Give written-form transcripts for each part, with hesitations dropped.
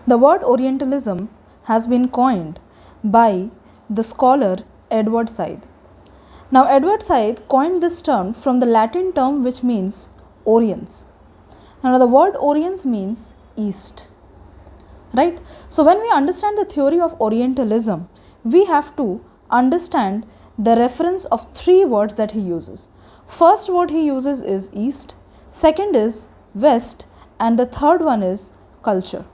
The word Orientalism has been coined by the scholar Edward Said. Now, Edward Said coined this term from the Latin term which means Orients. Now, the word Orients means East, right? So, when we understand the theory of Orientalism, we have to understand the reference of three words that he uses. First word he uses is East, second is West, and the third one is culture.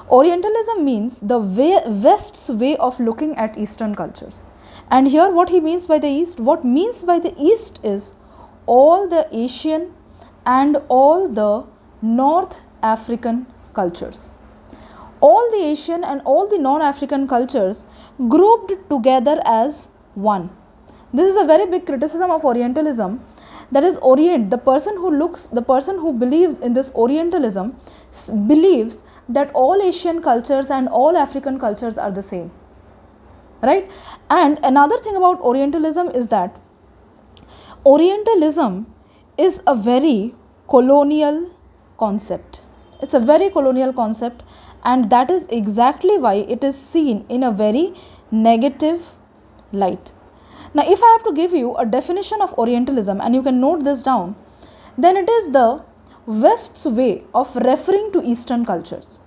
Orientalism means the West's way of looking at Eastern cultures. And here what he means by the East, what means by the East is all the Asian and all the North African cultures. All the Asian and all the non-African cultures grouped together as one. This is a very big criticism of Orientalism. That is, the person who believes in this Orientalism believes that all Asian cultures and all African cultures are the same, right? And another thing about Orientalism is that Orientalism is a very colonial concept. It's a very colonial concept, and that is exactly why it is seen in a very negative light. Now, if I have to give you a definition of Orientalism, and you can note this down, then it is the West's way of referring to Eastern cultures,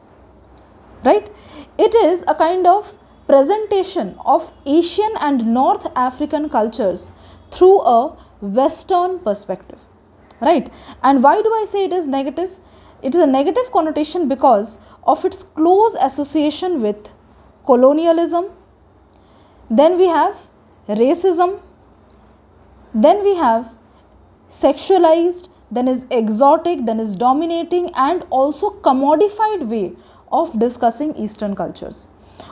right? It is a kind of presentation of Asian and North African cultures through a Western perspective, right? And why do I say it is negative? It is a negative connotation because of its close association with colonialism. Then we have racism, then we have sexualized, then is exotic, then is dominating, and also commodified way of discussing Eastern cultures.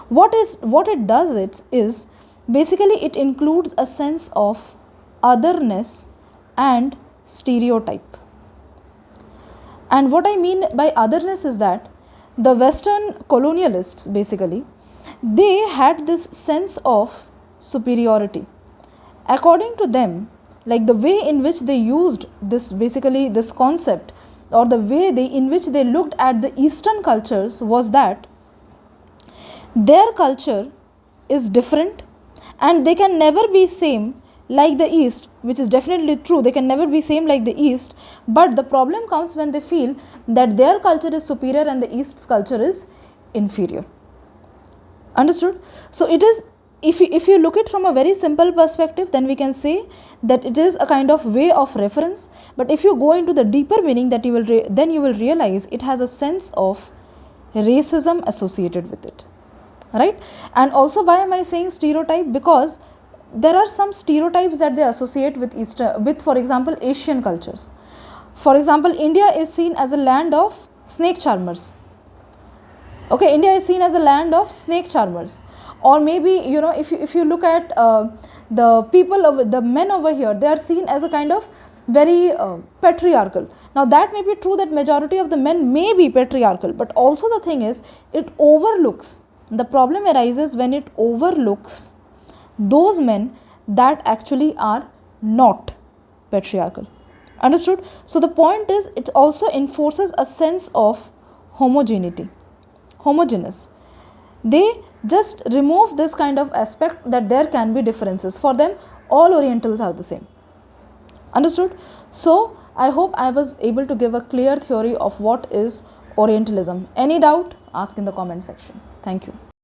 What it does is basically it includes a sense of otherness and stereotype. And what I mean by otherness is that the Western colonialists basically, they had this sense of superiority. According to them, like the way in which they used this concept, or the way in which they looked at the Eastern cultures, was that their culture is different and they can never be same like the East, which is definitely true. They can never be same like the East, but the problem comes when they feel that their culture is superior and the East's culture is inferior. Understood? So it is, if you look it from a very simple perspective, then we can say that it is a kind of way of reference. But if you go into the deeper meaning, that you will realize it has a sense of racism associated with it, right? And also, why am I saying stereotype? Because there are some stereotypes that they associate with for example, Asian cultures. For example, India is seen as a land of snake charmers. Okay, India is seen as a land of snake charmers. Or maybe, if you look at the men over here, they are seen as a kind of very patriarchal. Now, that may be true that majority of the men may be patriarchal, but also the thing is, it overlooks, the problem arises when it overlooks those men that actually are not patriarchal. Understood? So, the point is, it also enforces a sense of homogeneous. They just remove this kind of aspect that there can be differences. For them, all Orientals are the same. Understood? So, I hope I was able to give a clear theory of what is Orientalism. Any doubt? Ask in the comment section. Thank you.